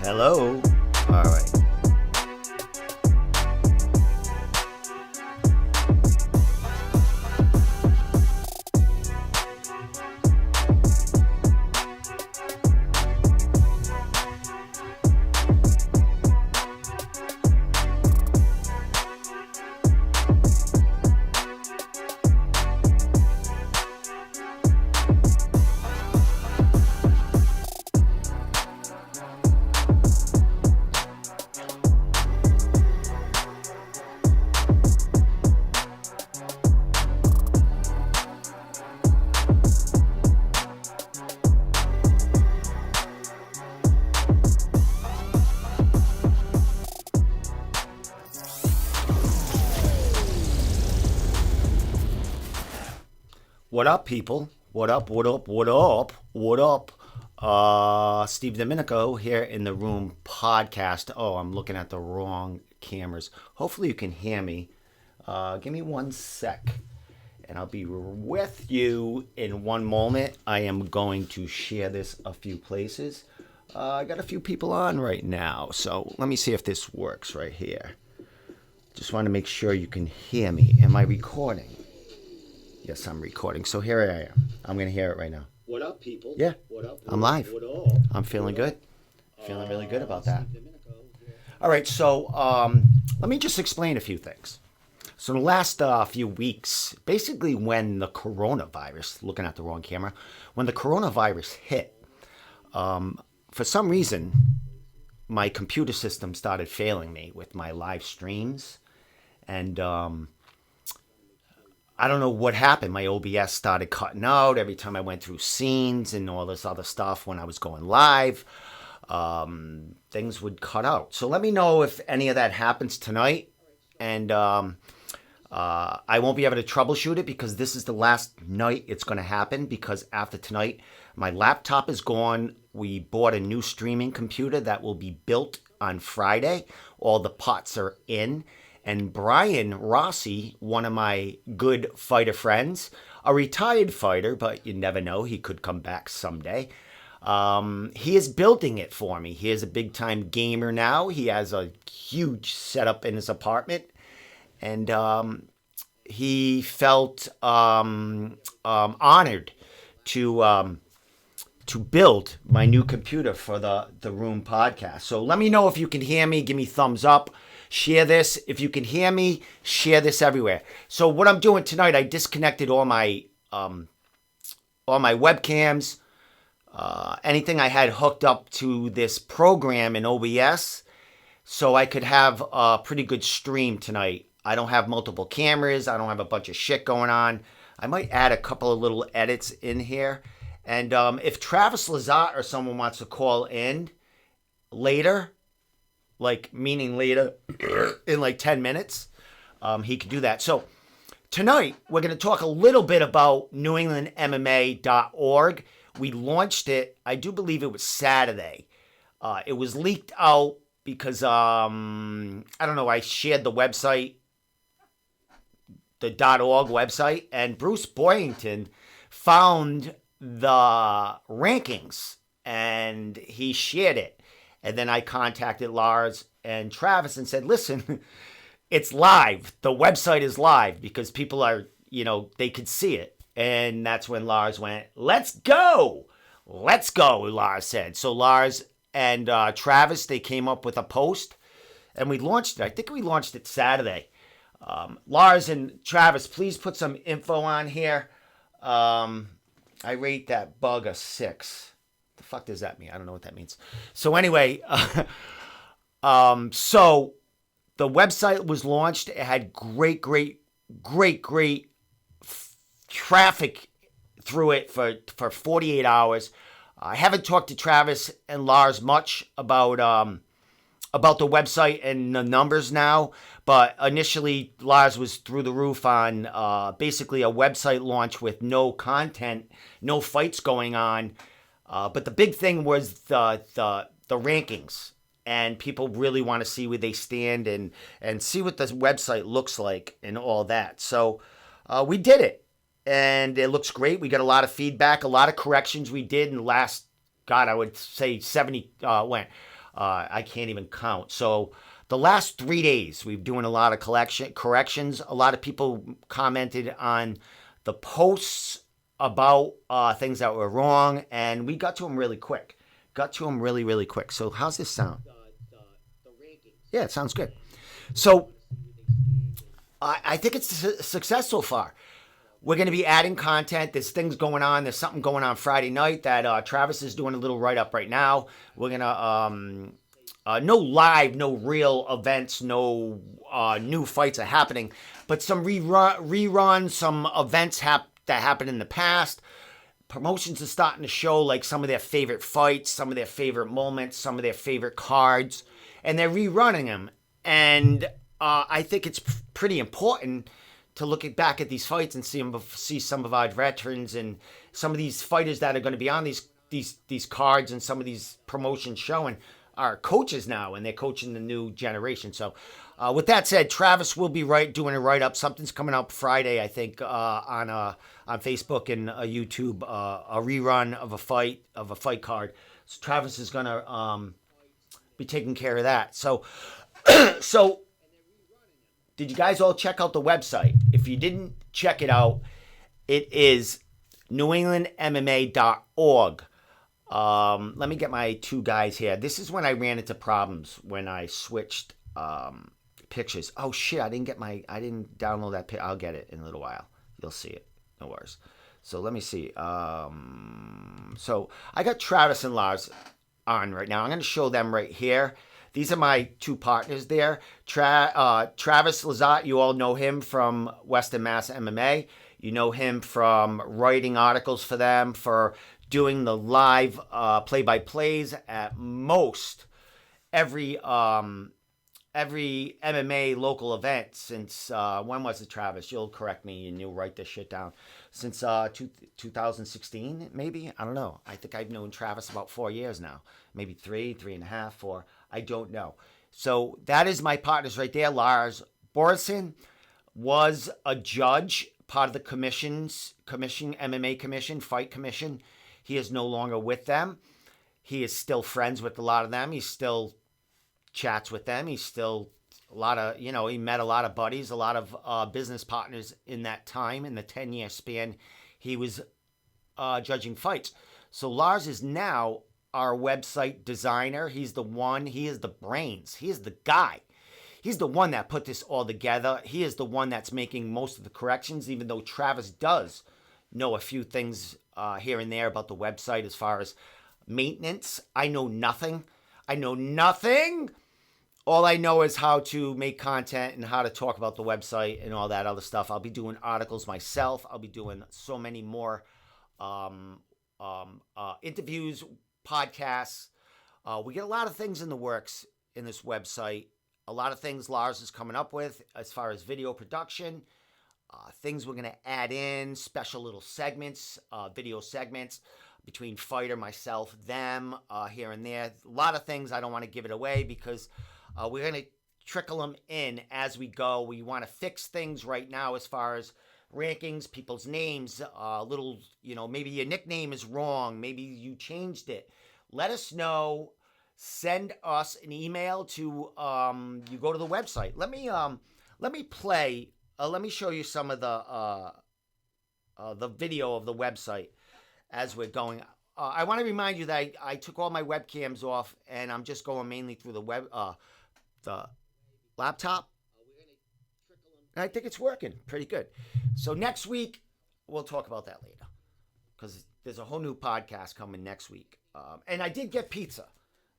Hello. All right. What up, people? What up, what up, what up, what up? Steve Domenico here in the room podcast. Oh, I'm looking at the wrong cameras. Hopefully you can hear me. Give me 1 sec, and I'll be with you in one moment. I am going to share this a few places. I got a few people on right now, so let me see if this works right here. Just want to make sure you can hear me. Am I recording? Yes, I'm recording. So here I am. I'm going to hear it right now. What up, people? Yeah. What up? I'm live. What up? I'm feeling good. Feeling really good about that. Steve Domenico here. All right, so let me just explain a few things. So in the last few weeks, basically when the coronavirus, looking at the wrong camera, when the coronavirus hit, for some reason, my computer system started failing me with my live streams. And I don't know what happened. My OBS started cutting out every time I went through scenes and all this other stuff when I was going live. Things would cut out. So let me know if any of that happens tonight. And I won't be able to troubleshoot it because this is the last night it's going to happen, because after tonight, my laptop is gone. We bought a new streaming computer that will be built on Friday. All the parts are in. And Brian Rossi, one of my good fighter friends, a retired fighter, but you never know, he could come back someday. He is building it for me. He is a big-time gamer now. He has a huge setup in his apartment. And he felt honored to build my new computer for the Room podcast. So let me know if you can hear me. Give me thumbs up. Share this. If you can hear me, share this everywhere. So what I'm doing tonight, I disconnected all my webcams, anything I had hooked up to this program in OBS, so I could have a pretty good stream tonight. I don't have multiple cameras. I don't have a bunch of shit going on. I might add a couple of little edits in here. And if Travis Lazaro or someone wants to call in later, like meaning later in like 10 minutes, he could do that. So tonight we're going to talk a little bit about NewEnglandMMA.org. We launched it, I do believe it was Saturday. It was leaked out because, I don't know, I shared the website, the .org website, and Bruce Boyington found the rankings and he shared it. And then I contacted Lars and Travis and said, listen, it's live. The website is live, because people are, they could see it. And that's when Lars went, let's go. Let's go, Lars said. So Lars and Travis, they came up with a post and we launched it. I think we launched it Saturday. Lars and Travis, please put some info on here. I rate that bug a 6. The fuck does that mean? I don't know what that means. So anyway, so the website was launched. It had great traffic through it for 48 hours. I haven't talked to Travis and Lars much about the website and the numbers now, but initially Lars was through the roof on basically a website launch with no content, no fights going on. But the big thing was the rankings, and people really want to see where they stand and see what the website looks like and all that. So we did it, and it looks great. We got a lot of feedback, a lot of corrections we did in the last, God, I would say 70, I can't even count. So the last 3 days, we've doing a lot of corrections. A lot of people commented on the posts about things that were wrong, and we got to them really quick. Really quick. So how's this sound? Yeah, it sounds good. So I think it's a success so far. We're going to be adding content. There's things going on. There's something going on Friday night that Travis is doing a little write-up right now. We're going to, no live, no real events, no new fights are happening, but some reruns, some events that happened in the past. Promotions are starting to show like some of their favorite fights, some of their favorite moments, some of their favorite cards, and they're rerunning them. And I think it's pretty important to look back at these fights and see some of our veterans and some of these fighters that are going to be on these cards and some of these promotions showing are coaches now, and they're coaching the new generation. So with that said, Travis will be doing a write-up. Something's coming up Friday, I think, on Facebook and YouTube, a rerun of a fight card. So Travis is going to be taking care of that. So did you guys all check out the website? If you didn't check it out, it is newenglandmma.org. Let me get my two guys here. This is when I ran into problems when I switched pictures. Oh shit, I didn't download that picture. I'll get it in a little while. You'll see it. No worries. So let me see. So I got Travis and Lars on right now. I'm going to show them right here. These are my two partners there. Travis Lazaro, you all know him from Western Mass MMA. You know him from writing articles for them, for doing the live play-by-plays at most every MMA local event since, when was it, Travis? You'll correct me and you'll write this shit down. Since 2016, maybe? I don't know. I think I've known Travis about 4 years now. Maybe 3.5, 4. I don't know. So that is my partners right there. Lars Borison was a judge, part of the MMA commission, fight commission. He is no longer with them. He is still friends with a lot of them. He still chats with them. He's still he met a lot of buddies, a lot of business partners in that time, in the 10-year span he was judging fights. So Lars is now our website designer. He is the brains. He is the guy. He's the one that put this all together. He is the one that's making most of the corrections, even though Travis does know a few things here and there about the website as far as maintenance. I know nothing. All I know is how to make content and how to talk about the website and all that other stuff. I'll be doing articles myself. I'll be doing so many more interviews, podcasts. We get a lot of things in the works in this website. A lot of things Lars is coming up with as far as video production. Things we're going to add in, special little segments, video segments between fighter, myself, them, here and there. A lot of things. I don't want to give it away because we're going to trickle them in as we go. We want to fix things right now as far as rankings, people's names, maybe your nickname is wrong. Maybe you changed it. Let us know. Send us an email to, you go to the website. Let me play, let me show you some of the video of the website as we're going. I want to remind you that I took all my webcams off and I'm just going mainly through the laptop. And I think it's working pretty good. So next week, we'll talk about that later because there's a whole new podcast coming next week. And I did get pizza,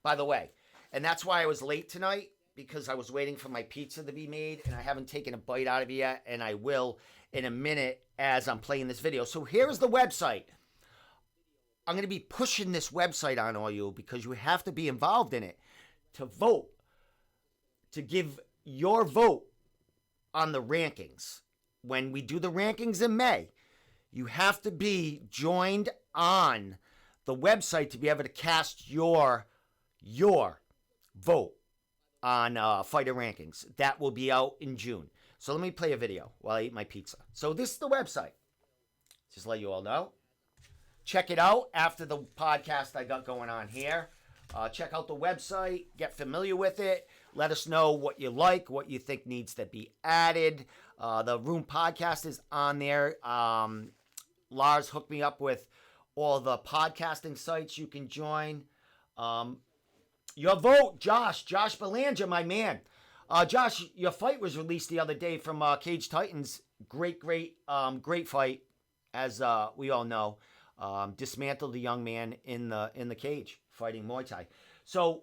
by the way. And that's why I was late tonight, because I was waiting for my pizza to be made and I haven't taken a bite out of it yet. And I will in a minute as I'm playing this video. So here's the website. I'm going to be pushing this website on all you because you have to be involved in it to vote, to give your vote on the rankings. When we do the rankings in May, you have to be joined on the website to be able to cast your vote on fighter rankings. That will be out in June. So let me play a video while I eat my pizza. So this is the website. Just let you all know. Check it out after the podcast I got going on here. Check out the website. Get familiar with it. Let us know what you like, what you think needs to be added. The Room Podcast is on there. Lars hooked me up with all the podcasting sites you can join. Your vote, Josh Belanger, my man. Josh, your fight was released the other day from Cage Titans. Great fight, as we all know. Dismantled the young man in the cage fighting Muay Thai. So,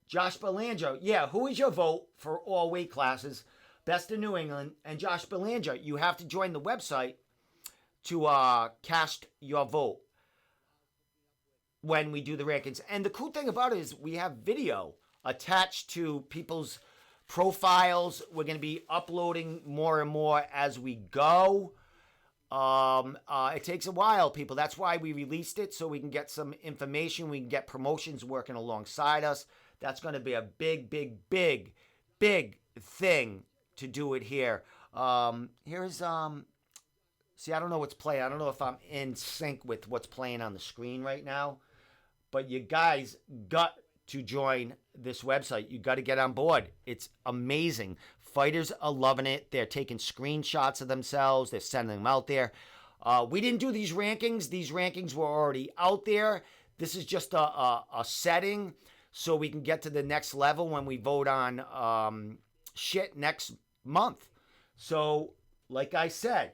Josh Belanger, yeah, who is your vote for all weight classes? Best in New England. And Josh Belanger, you have to join the website to cast your vote when we do the rankings. And the cool thing about it is we have video attached to people's profiles. We're going to be uploading more and more as we go. It takes a while, people. That's why we released it, so we can get some information. We can get promotions working alongside us. That's going to be a big thing to do it here. Here's see, I don't know what's playing. I don't know if I'm in sync with what's playing on the screen right now, but you guys got to join this website. You got to get on board. It's amazing. Fighters are loving it. They're taking screenshots of themselves. They're sending them out there. We didn't do these rankings. These rankings were already out there. This is just a setting so we can get to the next level when we vote on shit next month. So, like I said,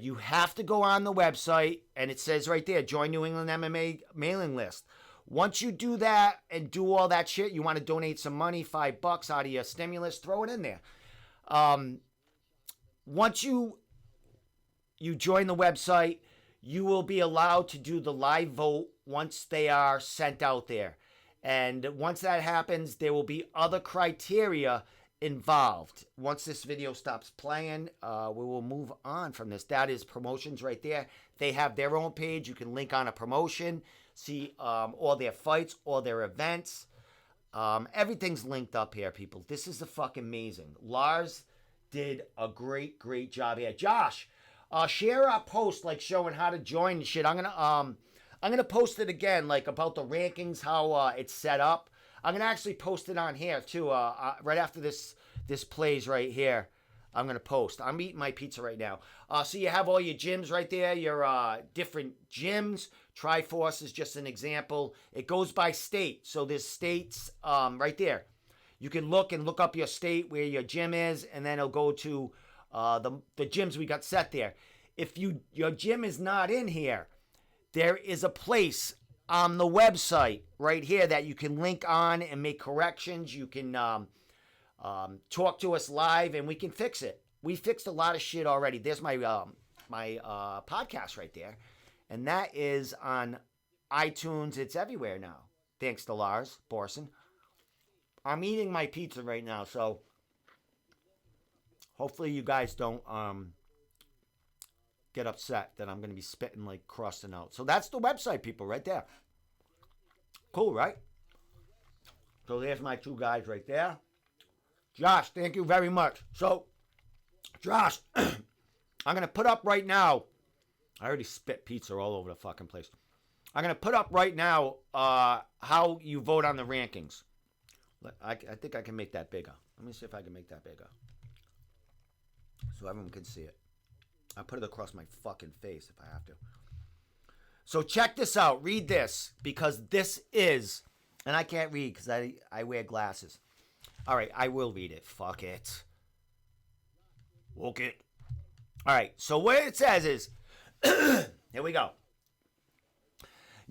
you have to go on the website, and it says right there, join New England MMA mailing list. Once you do that and do all that shit, you want to donate some money, $5 out of your stimulus, throw it in there. Once you join the website, you will be allowed to do the live vote once they are sent out there. And once that happens, there will be other criteria involved. Once this video stops playing, we will move on from this. That is promotions right there. They have their own page. You can link on a promotion, see all their fights, all their events. Everything's linked up here, people. This is fucking amazing. Lars did a great job here. Josh, share our post like showing how to join and shit. I'm gonna post it again, like about the rankings, how it's set up. I'm gonna actually post it on here too. Right after this plays right here, I'm gonna post. I'm eating my pizza right now. So you have all your gyms right there, your different gyms. Triforce is just an example. It goes by state, so there's states right there. You can look up your state where your gym is, and then it'll go to the gyms we got set there. If your gym is not in here, there is a place on the website right here that you can link on and make corrections. You can talk to us live, and we can fix it. We fixed a lot of shit already. There's my podcast right there, and that is on iTunes. It's everywhere now, thanks to Lars Borson. I'm eating my pizza right now, so hopefully you guys don't get upset that I'm going to be spitting like crossing out. So that's the website, people, right there. Cool, right? So there's my two guys right there. Josh, thank you very much. So, Josh, I'm going to put up right now. I already spit pizza all over the fucking place. I'm going to put up right now how you vote on the rankings. I think I can make that bigger. Let me see if I can make that bigger, so everyone can see it. I'll put it across my fucking face if I have to. So check this out. Read this, because this is, and I can't read because I wear glasses. All right, I will read it. Fuck it. Okay. All right, so what it says is, here we go.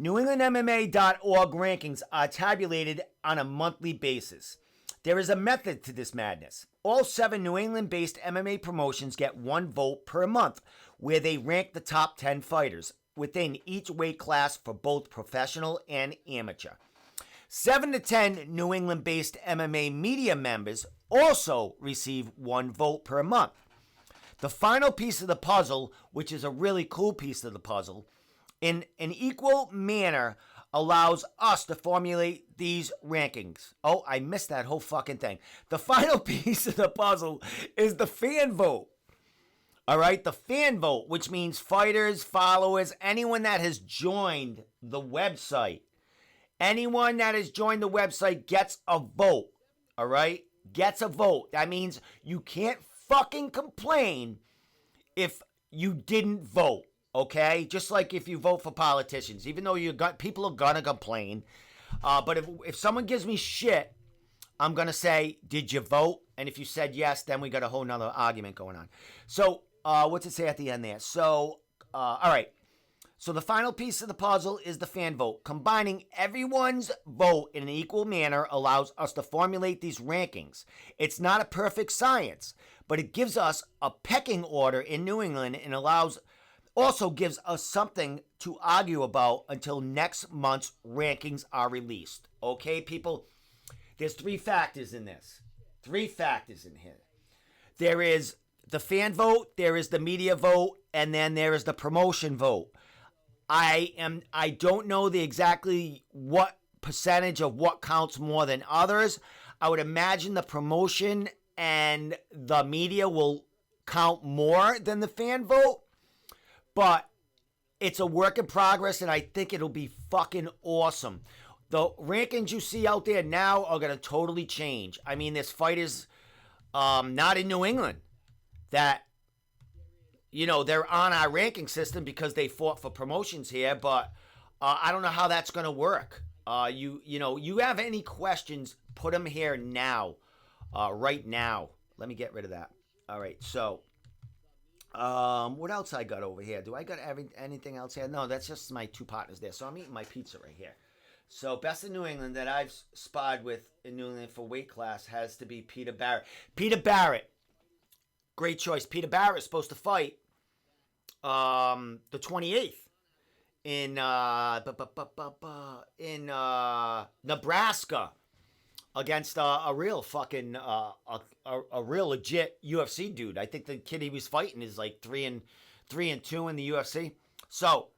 NewEnglandMMA.org rankings are tabulated on a monthly basis. There is a method to this madness. All 7 New England-based MMA promotions get 1 vote per month, where they rank the top 10 fighters within each weight class for both professional and amateur. 7 to 10 New England-based MMA media members also receive 1 vote per month. The final piece of the puzzle, which is a really cool piece of the puzzle, in an equal manner allows us to formulate these rankings. Oh, I missed that whole fucking thing. The final piece of the puzzle is the fan vote. All right, the fan vote, which means fighters, followers, anyone that has joined the website. Anyone that has joined the website gets a vote. All right? Gets a vote. That means you can't fucking complain if you didn't vote. Okay? Just like if you vote for politicians. Even though people are going to complain. But if someone gives me shit, I'm going to say, did you vote? And if you said yes, then we got a whole nother argument going on. So, what's it say at the end there? So, all right. So the final piece of the puzzle is the fan vote. Combining everyone's vote in an equal manner allows us to formulate these rankings. It's not a perfect science, but it gives us a pecking order in New England and also gives us something to argue about until next month's rankings are released. Okay, people? There's 3 factors in this. 3 factors in here. There is the fan vote, there is the media vote, and then there is the promotion vote. I don't know exactly what percentage of what counts more than others. I would imagine the promotion and the media will count more than the fan vote, but it's a work in progress, and I think it'll be fucking awesome. The rankings you see out there now are going to totally change. I mean, there's fighters not in New England that, they're on our ranking system because they fought for promotions here, but I don't know how that's going to work. You have any questions, put them here now, right now. Let me get rid of that. All right, so what else I got over here? Do I got anything else here? No, that's just my 2 partners there. So I'm eating my pizza right here. So best in New England that I've sparred with in New England for weight class has to be Peter Barrett. Peter Barrett, great choice. Peter Barrett is supposed to fight the 28th in Nebraska against a real fucking a real legit UFC dude. I think the kid he was fighting is like 3-2 in the UFC. So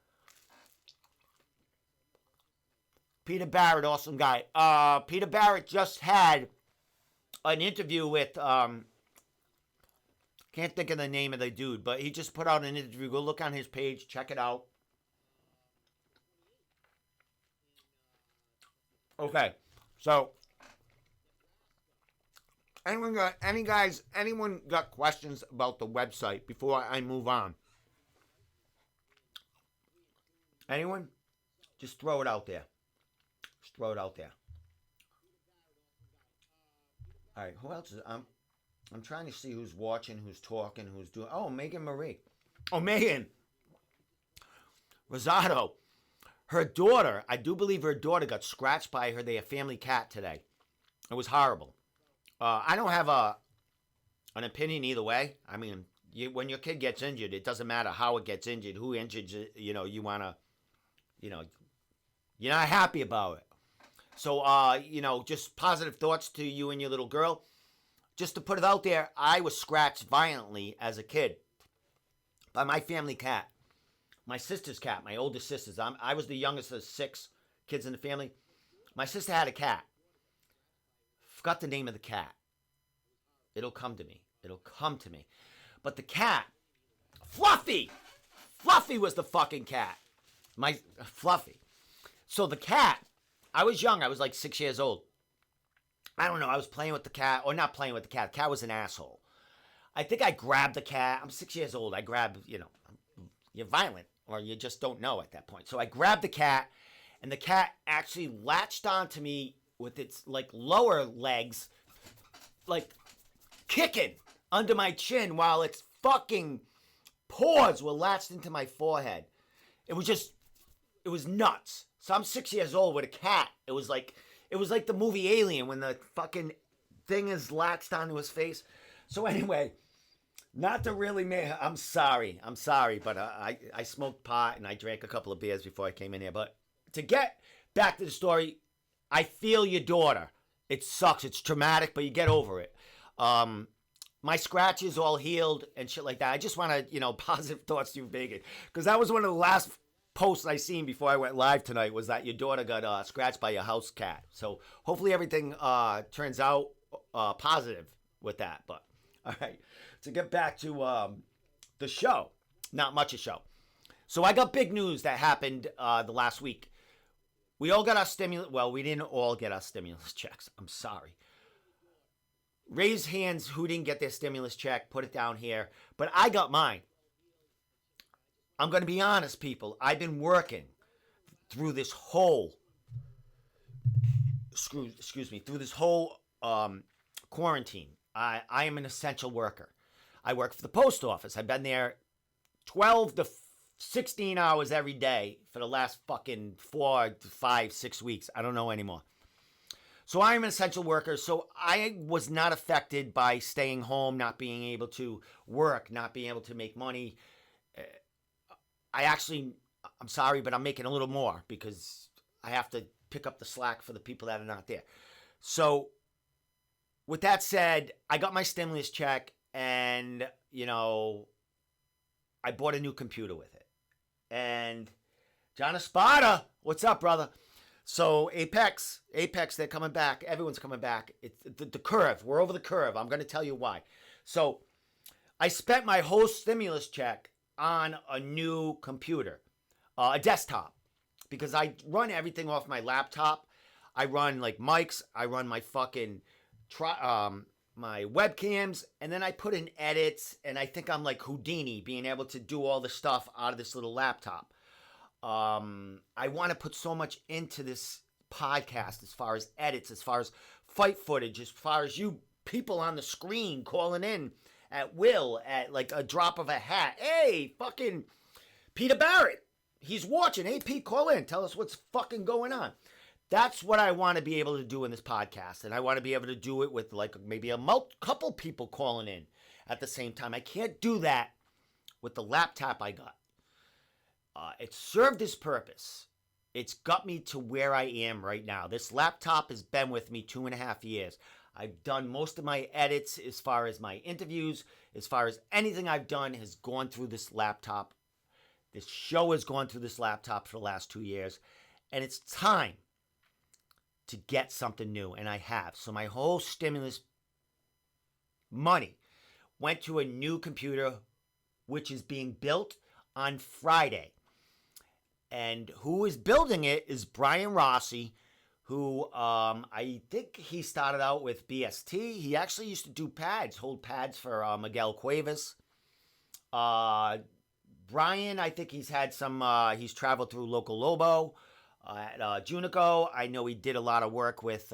Peter Barrett, awesome guy. Peter Barrett just had an interview with can't think of the name of the dude, but he just put out an interview. Go look on his page. Check it out. Okay. So, anyone got questions about the website before I move on? Anyone? Just throw it out there. Just throw it out there. All right. Who else is... I'm trying to see who's watching, who's talking, who's doing... Oh, Megan Marie. Oh, Megan. Lazaro. Her daughter, I do believe her daughter got scratched by their family cat today. It was horrible. I don't have an opinion either way. I mean, when your kid gets injured, it doesn't matter how it gets injured, who injured it, you want to, you're not happy about it. So, just positive thoughts to you and your little girl. Just to put it out there, I was scratched violently as a kid by my family cat. My sister's cat, my oldest sister's. I was the youngest of 6 kids in the family. My sister had a cat. Forgot the name of the cat. It'll come to me. But the cat, Fluffy! Fluffy was the fucking cat. Fluffy. So the cat, I was young. I was like 6 years old. I don't know. I was playing with the cat, or not playing with the cat. The cat was an asshole. I think I grabbed the cat. I'm 6 years old. I grabbed, you're violent, or you just don't know at that point. So I grabbed the cat, and the cat actually latched onto me with its, lower legs, kicking under my chin while its fucking paws were latched into my forehead. It was nuts. So I'm 6 years old with a cat. It was like the movie Alien when the fucking thing is latched onto his face. So anyway, not to really I'm sorry, but I smoked pot and I drank a couple of beers before I came in here. But to get back to the story, I feel your daughter. It sucks. It's traumatic, but you get over it. My scratch is all healed and shit like that. I just want to, positive thoughts to you, Megan. Because that was one of the last posts I seen before I went live tonight, was that your daughter got scratched by your house cat. So hopefully everything turns out positive with that. But all right, to get back to the show. Not much a show. So I got big news that happened the last week. We all got our stimulus. Well, we didn't all get our stimulus checks. I'm sorry. Raise hands who didn't get their stimulus check. Put it down here. But I got mine. I'm going to be honest, people. I've been working through this whole, through this whole quarantine. I am an essential worker. I work for the post office. I've been there 12 to 16 hours every day for the last fucking 4 to 5, 6 weeks. I don't know anymore. So I am an essential worker. So I was not affected by staying home, not being able to work, not being able to make money. I'm sorry, but I'm making a little more because I have to pick up the slack for the people that are not there. So with that said, I got my stimulus check and, I bought a new computer with it. And John Espada, what's up, brother? So Apex, they're coming back. Everyone's coming back. It's the curve. We're over the curve. I'm going to tell you why. So I spent my whole stimulus check on a new computer, a desktop, because I run everything off my laptop. I run like mics. I run my fucking my webcams, and then I put in edits, and I think I'm like Houdini, being able to do all the stuff out of this little laptop. I want to put so much into this podcast as far as edits, as far as fight footage, as far as you people on the screen calling in at will, at like a drop of a hat. Hey, fucking Peter Barrett, he's watching. Hey, Pete, call in. Tell us what's fucking going on. That's what I want to be able to do in this podcast. And I want to be able to do it with like maybe a couple people calling in at the same time. I can't do that with the laptop I got. It served its purpose. It's got me to where I am right now. This laptop has been with me 2.5 years. I've done most of my edits as far as my interviews, as far as anything I've done has gone through this laptop. This show has gone through this laptop for the last 2 years. And it's time to get something new, and I have. So my whole stimulus money went to a new computer, which is being built on Friday. And who is building it is Brian Rossi, who I think he started out with BST. He actually used to do pads, hold pads for Miguel Cuevas. Brian, I think he's had some, he's traveled through Local Lobo. At Junico, I know he did a lot of work with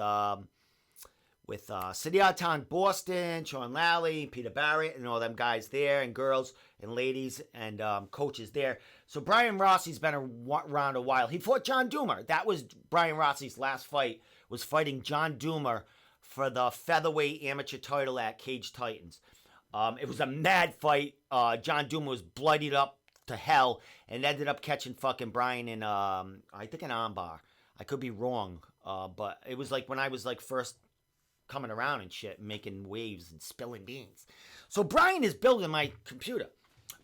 City Out Town Boston, Sean Lally, Peter Barrett, and all them guys there, and girls and ladies and coaches there. So Brian Rossi's been around a while. He fought John Doomer. That was Brian Rossi's last fight, was fighting John Doomer for the featherweight amateur title at Cage Titans. It was a mad fight. John Doomer was bloodied up to hell and ended up catching fucking Brian in I think an armbar. I could be wrong, but it was like when I was like first coming around and shit, making waves and spilling beans. So Brian is building my computer.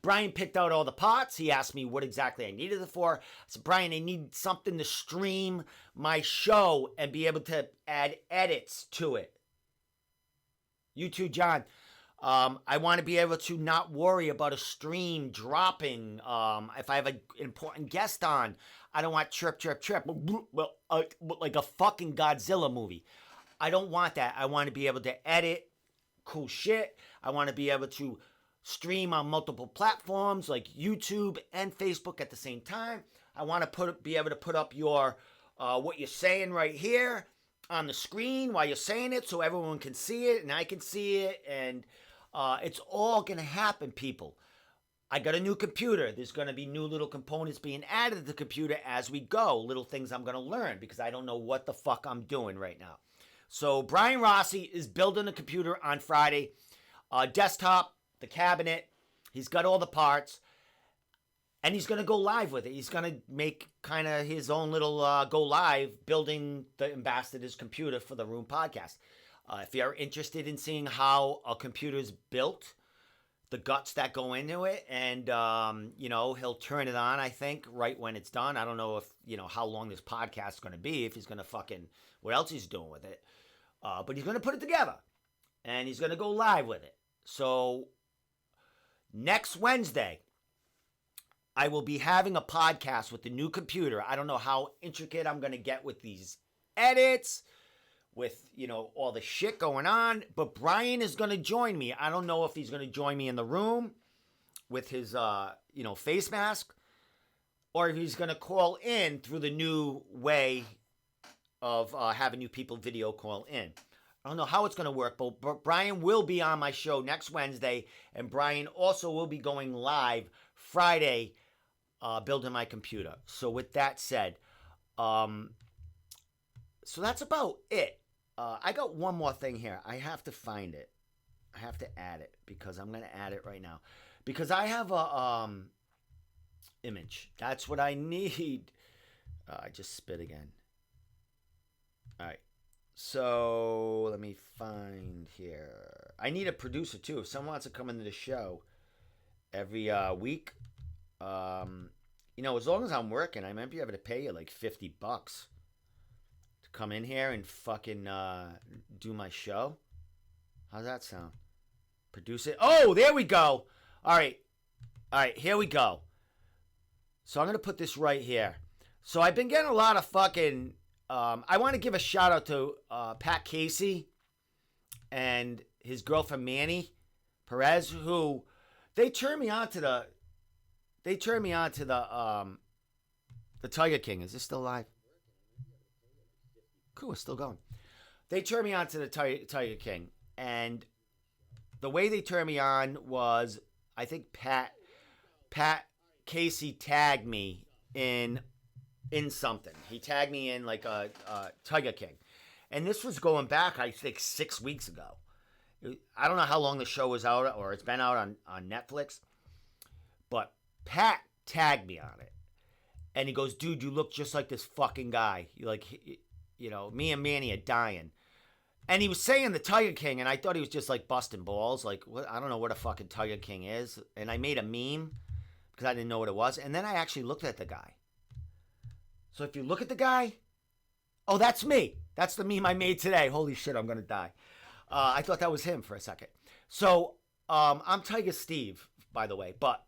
Brian picked out all the parts. He asked me what exactly I needed it for. I said, Brian, I need something to stream my show and be able to add edits to it. You too, John. I want to be able to not worry about a stream dropping. If I have an important guest on, I don't want chirp, chirp, chirp, like a fucking Godzilla movie. I don't want that. I want to be able to edit cool shit. I want to be able to stream on multiple platforms like YouTube and Facebook at the same time. I want to be able to put up your what you're saying right here on the screen while you're saying it so everyone can see it and I can see it, and it's all going to happen, people. I got a new computer. There's going to be new little components being added to the computer as we go. Little things I'm going to learn because I don't know what the fuck I'm doing right now. So Brian Rossi is building a computer on Friday. Desktop, the cabinet. He's got all the parts. And he's going to go live with it. He's going to make kind of his own little go live building the Ambassador's computer for the Room podcast. If you're interested in seeing how a computer is built, the guts that go into it, and, he'll turn it on, I think, right when it's done. I don't know if, how long this podcast is going to be, if he's going to fucking, what else he's doing with it. But he's going to put it together, and he's going to go live with it. So, Next Wednesday, I will be having a podcast with the new computer. I don't know how intricate I'm going to get with these edits, with, all the shit going on. But Brian is going to join me. I don't know if he's going to join me in the room with his, face mask, or if he's going to call in through the new way of having you people video call in. I don't know how it's going to work, but Brian will be on my show next Wednesday, and Brian also will be going live Friday, building my computer. So with that said, so that's about it. I got one more thing here. I have to find it. I have to add it because I'm going to add it right now. Because I have a image. That's what I need. I just spit again. All right. So let me find here. I need a producer too. If someone wants to come into the show every week, as long as I'm working, I might be able to pay you like $50 to come in here and fucking do my show. How's that sound? Produce it. Oh, there we go. All right, here we go. So I'm going to put this right here. So I've been getting a lot of fucking... I want to give a shout out to Pat Casey and his girlfriend Manny Perez, who they turned me on to the Tiger King. Is this still live? Cool, it's still going. They turned me on to the Tiger King, and the way they turned me on was, I think Pat Casey tagged me in something. He tagged me in like a Tiger King. And this was going back, I think, 6 weeks ago. I don't know how long the show was out, or it's been out on Netflix. But Pat tagged me on it. And he goes, dude, you look just like this fucking guy. Me and Manny are dying. And he was saying the Tiger King, and I thought he was just like busting balls. Like, what? I don't know what a fucking Tiger King is. And I made a meme because I didn't know what it was. And then I actually looked at the guy. So if you look at the guy, oh, that's me. That's the meme I made today. Holy shit, I'm going to die. I thought that was him for a second. So I'm Tiger Steve, by the way. But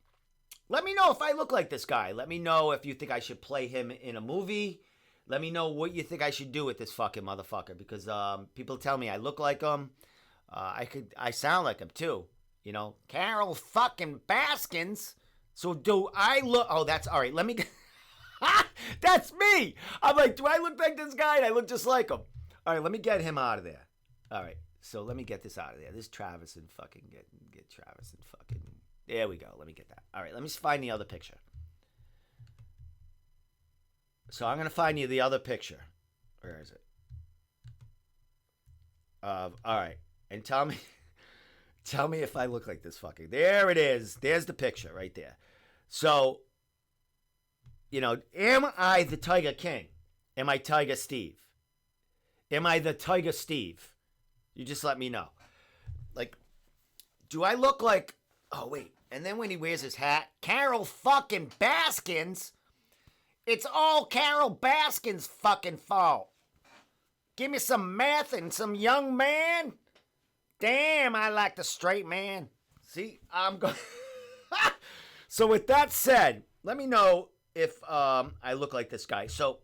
let me know if I look like this guy. Let me know if you think I should play him in a movie. Let me know what you think I should do with this fucking motherfucker. Because people tell me I look like him. I sound like him too. Carroll fucking Baskins. So do I look... Oh, that's... All right, let me... That's me. I'm like, do I look like this guy? And I look just like him. All right, let me get him out of there. All right, so let me get this out of there. This Travis and fucking get Travis and fucking... There we go. Let me get that. All right, let me find the other picture. So I'm going to find you the other picture. Where is it? All right, and tell me if I look like this fucking... There it is. There's the picture right there. So... am I the Tiger King? Am I Tiger Steve? Am I the Tiger Steve? You just let me know. Like, do I look like... Oh, wait. And then when he wears his hat, Carroll fucking Baskins. It's all Carroll Baskins' fucking fault. Give me some meth and some young man. Damn, I like the straight man. See, I'm going... So with that said, let me know if I look like this guy. So,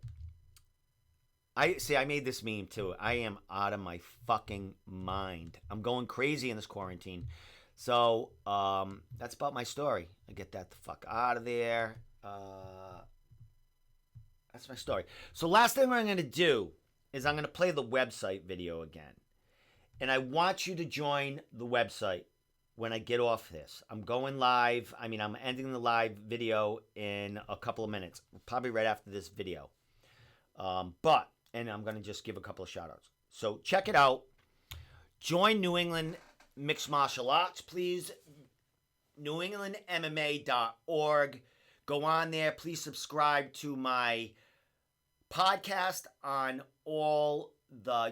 I made this meme too. I am out of my fucking mind. I'm going crazy in this quarantine. So, that's about my story. I get that the fuck out of there. That's my story. So, last thing I'm going to do is I'm going to play the website video again. And I want you to join the website when I get off this. I'm going live. I'm ending the live video in a couple of minutes, probably right after this video. And I'm going to just give a couple of shout outs. So check it out. Join New England Mixed Martial Arts, please. NewEnglandMMA.org. Go on there. Please subscribe to my podcast on all the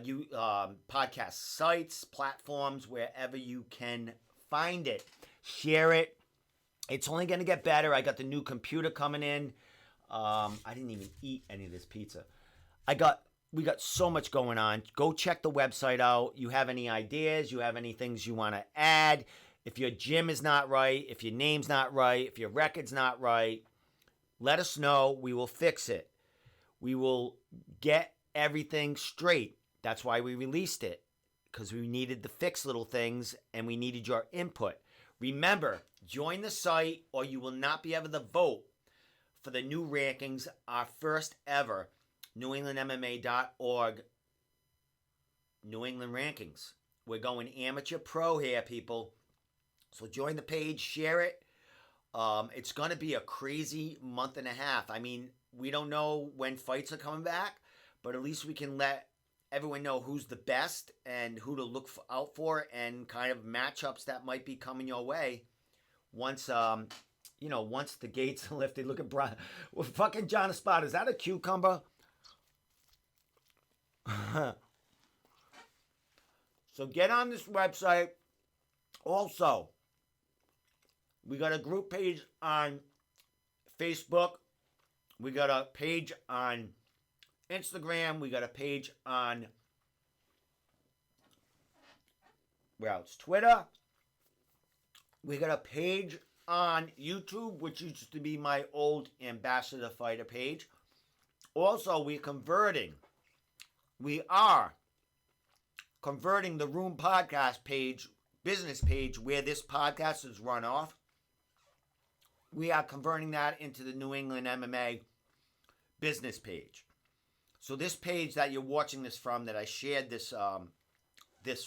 podcast sites, platforms, wherever you can find it. Share it. It's only going to get better. I got the new computer coming in. I didn't even eat any of this pizza. We got so much going on. Go check the website out. You have any ideas? You have any things you want to add? If your gym is not right, if your name's not right, if your record's not right, let us know. We will fix it. We will get everything straight. That's why we released it, because we needed to fix little things and we needed your input. Remember, join the site or you will not be able to vote for the new rankings, our first ever NewEnglandMMA.org New England Rankings. We're going amateur pro here, people. So join the page, share it. It's going to be a crazy month and a half. I mean, we don't know when fights are coming back, but at least we can let everyone know who's the best and who to look out for and kind of matchups that might be coming your way once once the gates are lifted. Look at Brian. Well, fucking John Espada. Is that a cucumber? So get on this website. Also, we got a group page on Facebook. We got a page on Instagram. We got a page on, well, it's Twitter. We got a page on YouTube, which used to be my old Ambassador Fighter page. Also, we are converting the Room Podcast page, business page, where this podcast is run off. We are converting that into the New England MMA business page. So this page that you're watching this from, that I shared this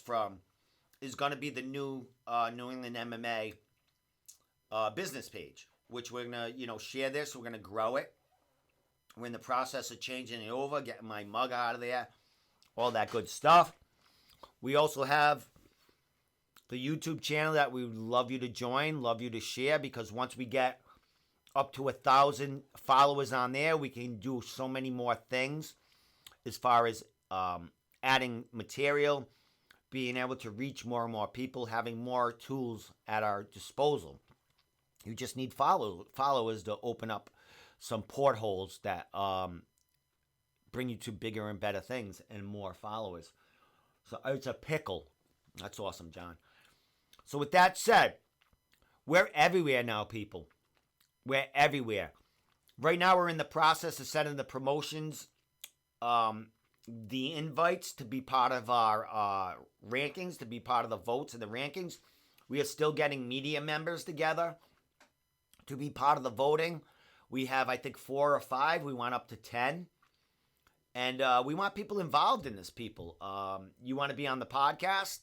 from, is going to be the new New England MMA business page, which we're going to, share this. We're going to grow it. We're in the process of changing it over, getting my mug out of there, all that good stuff. We also have the YouTube channel that we would love you to join, love you to share, because once we get up to 1,000 followers on there, we can do so many more things as far as adding material, being able to reach more and more people, having more tools at our disposal. You just need followers to open up some portholes that bring you to bigger and better things and more followers. So it's a pickle. That's awesome, John. So with that said, we're everywhere now, people. We're everywhere. Right now, we're in the process of setting the promotions, the invites to be part of our rankings, to be part of the votes and the rankings. We are still getting media members together to be part of the voting. We have, I think, 4 or 5. We want up to 10. And we want people involved in this, people. You want to be on the podcast?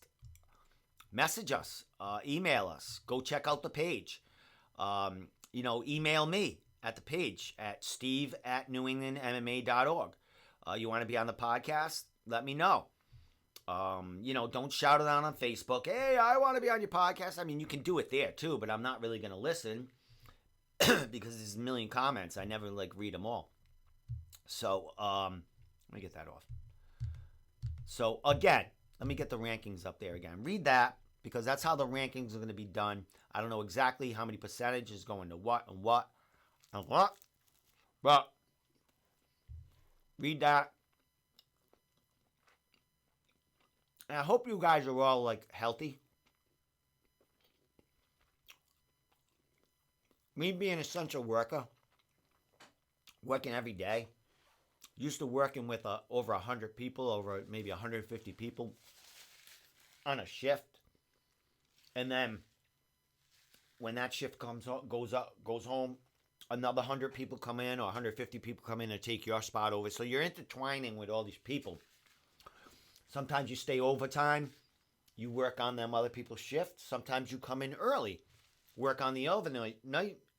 Message us. Email us. Go check out the page. Email me at the page at steve@newenglandmma.org. You want to be on the podcast? Let me know. Don't shout it out on Facebook. Hey, I want to be on your podcast. I mean, you can do it there too, but I'm not really going to listen because there's a million comments. I never read them all. So, let me get that off. So, again, let me get the rankings up there again. Read that, because that's how the rankings are going to be done. I don't know exactly how many percentage is going to what and what and what, but read that. And I hope you guys are all, healthy. Me being an essential worker, working every day, used to working with over 100 people, over maybe 150 people on a shift. And then when that shift goes home, another 100 people come in, or 150 people come in and take your spot over. So you're intertwining with all these people. Sometimes you stay overtime. You work on them other people's shifts. Sometimes you come in early, work on the overnight.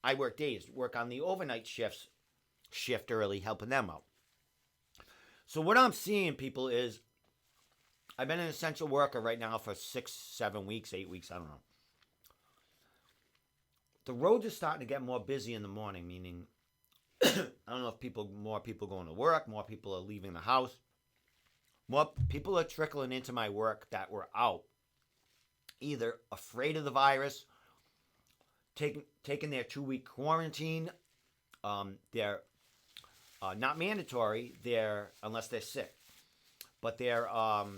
I work days, work on the overnight shift early, helping them out. So what I'm seeing, people, is I've been an essential worker right now for 6, 7 weeks, 8 weeks, I don't know. The roads are starting to get more busy in the morning, meaning I don't know if more people going to work, more people are leaving the house. More people are trickling into my work that were out, either afraid of the virus, taking their 2-week quarantine. They're not mandatory, unless they're sick. But the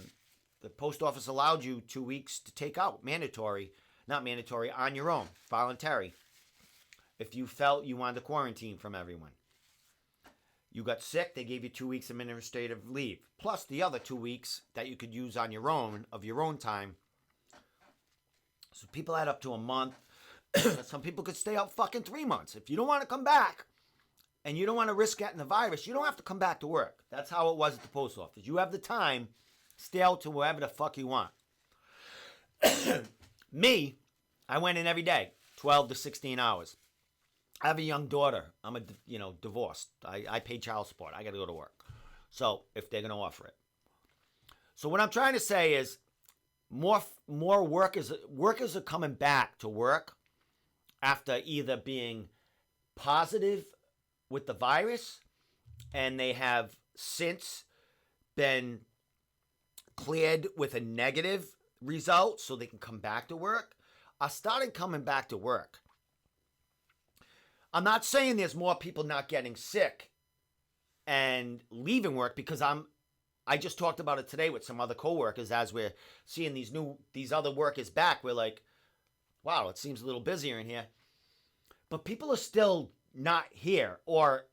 post office allowed you 2 weeks to take out, mandatory. not mandatory, on your own, voluntary. If you felt you wanted to quarantine from everyone. You got sick, they gave you 2 weeks administrative leave. Plus the other 2 weeks that you could use on your own, of your own time. So people add up to a month. Some people could stay out fucking 3 months. If you don't want to come back, and you don't want to risk getting the virus, you don't have to come back to work. That's how it was at the post office. You have the time, stay out to wherever the fuck you want. Me, I went in every day, 12 to 16 hours. I have a young daughter. I'm divorced. I pay child support. I got to go to work. So if they're going to offer it. So what I'm trying to say is more workers are coming back to work after either being positive with the virus, and they have since been cleared with a negative result so they can come back to work, are starting coming back to work. I'm not saying there's more people not getting sick and leaving work, because I just talked about it today with some other coworkers as we're seeing these other workers back. We're like, wow, it seems a little busier in here. But people are still not here, or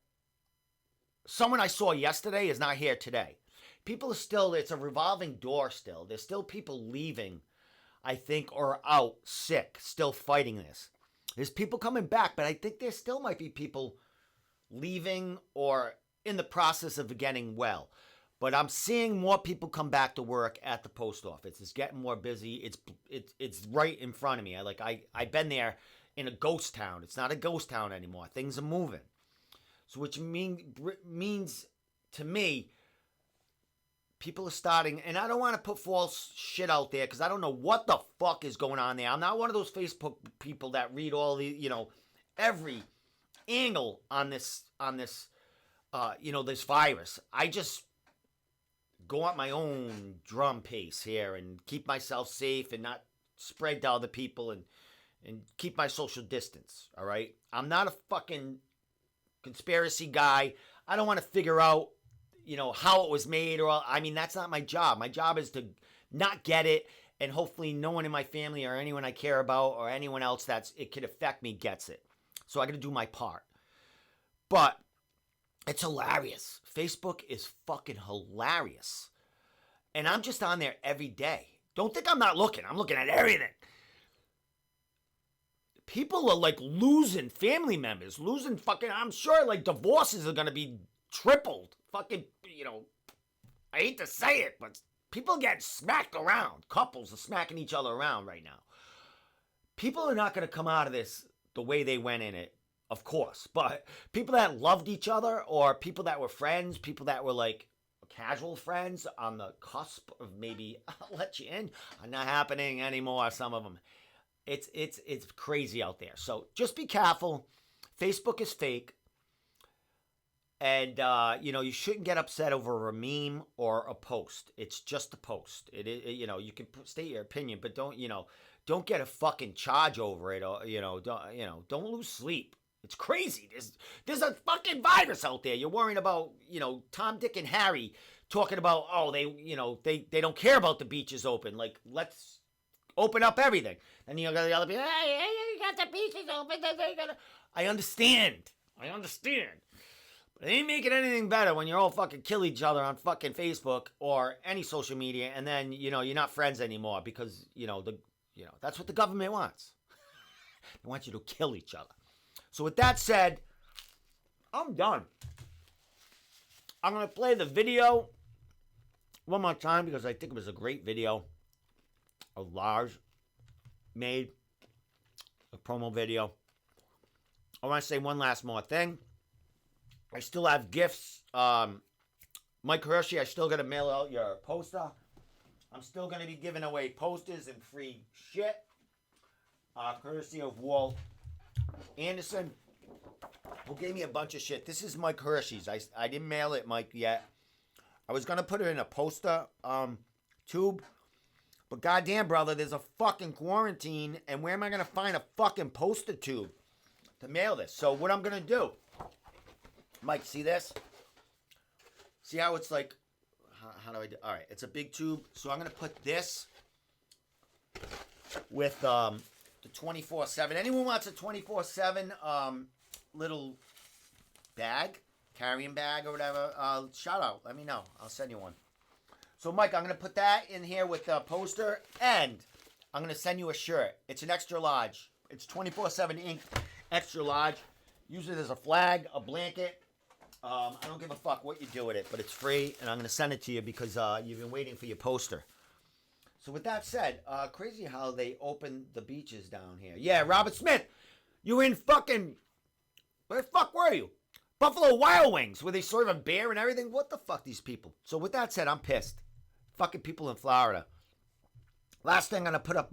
someone I saw yesterday is not here today. People are still, it's a revolving door still. There's still people leaving, I think, or out sick, still fighting this. There's people coming back, but I think there still might be people leaving or in the process of getting well. But I'm seeing more people come back to work at the post office. It's getting more busy. It's right in front of me. I've been there in a ghost town. It's not a ghost town anymore. Things are moving. So which means to me, people are starting, and I don't want to put false shit out there because I don't know what the fuck is going on there. I'm not one of those Facebook people that read all the, every angle on this, this virus. I just go at my own drum pace here and keep myself safe and not spread to other people and keep my social distance, all right? I'm not a fucking conspiracy guy. I don't want to figure out, how it was made, that's not my job. My job is to not get it, and hopefully no one in my family or anyone I care about or anyone else it could affect me gets it. So I got to do my part. But it's hilarious. Facebook is fucking hilarious. And I'm just on there every day. Don't think I'm not looking. I'm looking at everything. People are losing family members, losing fucking, I'm sure divorces are going to be tripled. Fucking, I hate to say it, but people get smacked around. Couples are smacking each other around right now. People are not going to come out of this the way they went in it, of course. But people that loved each other, or people that were friends, people that were casual friends on the cusp of maybe, I'll let you in, are not happening anymore, some of them. It's crazy out there. So just be careful. Facebook is fake. And, you shouldn't get upset over a meme or a post. It's just a post. You can state your opinion, but don't get a fucking charge over it. Or, don't lose sleep. It's crazy. There's a fucking virus out there. You're worrying about, Tom, Dick, and Harry talking about, they don't care about the beaches open. Let's open up everything. And you got the other people, hey, you got the beaches open. I understand. But it ain't making anything better when you all fucking kill each other on fucking Facebook or any social media, and then, you're not friends anymore because, that's what the government wants. They want you to kill each other. So with that said, I'm done. I'm going to play the video one more time because I think it was a great video. Lars made a promo video. I want to say one last more thing. I still have gifts. Mike Hershey, I still got to mail out your poster. I'm still going to be giving away posters and free shit. Courtesy of Walt Anderson, who gave me a bunch of shit. This is Mike Hershey's. I didn't mail it, Mike, yet. I was going to put it in a poster tube. But goddamn, brother, there's a fucking quarantine. And where am I going to find a fucking poster tube to mail this? So what I'm going to do. Mike, see this? See how it's how do I do? All right, it's a big tube. So I'm going to put this with the 24/7. Anyone wants a 24/7 little bag, carrying bag or whatever, shout out. Let me know. I'll send you one. So, Mike, I'm going to put that in here with the poster, and I'm going to send you a shirt. It's an extra large. It's 24/7 ink, extra large. Use it as a flag, a blanket. I don't give a fuck what you do with it, but it's free, and I'm going to send it to you because you've been waiting for your poster. So with that said, crazy how they opened the beaches down here. Yeah, Robert Smith, you in fucking... Where the fuck were you? Buffalo Wild Wings, where they serving beer and everything? What the fuck, these people? So with that said, I'm pissed. Fucking people in Florida. Last thing I'm going to put up,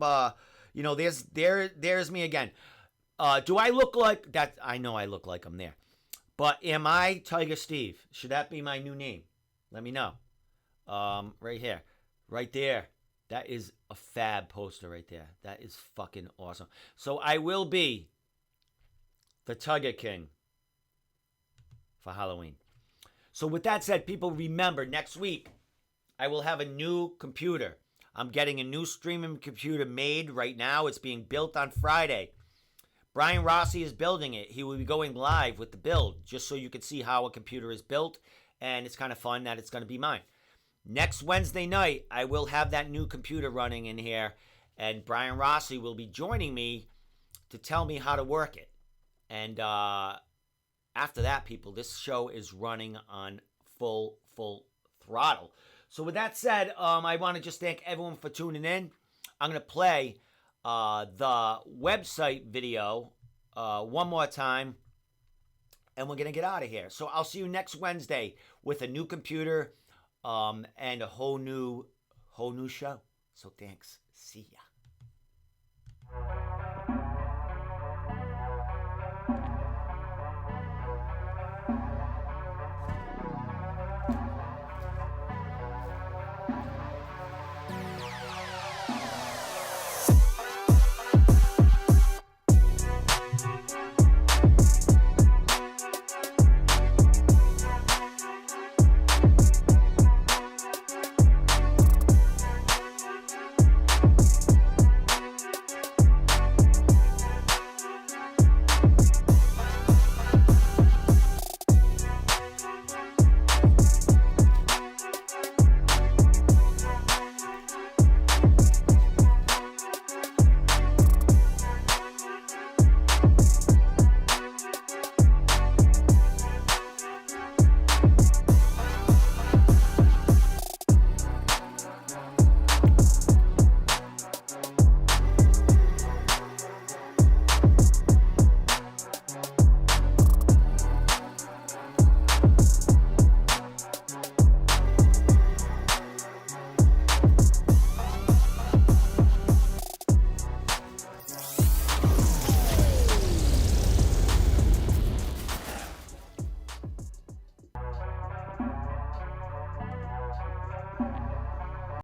there's me again. Do I look like... that? I know I look like I'm there. But am I Tiger Steve? Should that be my new name? Let me know. Right here. Right there. That is a fab poster right there. That is fucking awesome. So I will be the Tiger King for Halloween. So with that said, people, remember, next week, I will have a new computer. I'm getting a new streaming computer made right now. It's being built on Friday. Brian Rossi is building it. He will be going live with the build, just so you can see how a computer is built. And it's kind of fun that it's going to be mine. Next Wednesday night, I will have that new computer running in here, and Brian Rossi will be joining me to tell me how to work it. And after that, people, this show is running on full throttle. So with that said, I want to just thank everyone for tuning in. I'm going to play the website video one more time, and we're going to get out of here. So I'll see you next Wednesday with a new computer and a whole new show. So thanks. See ya.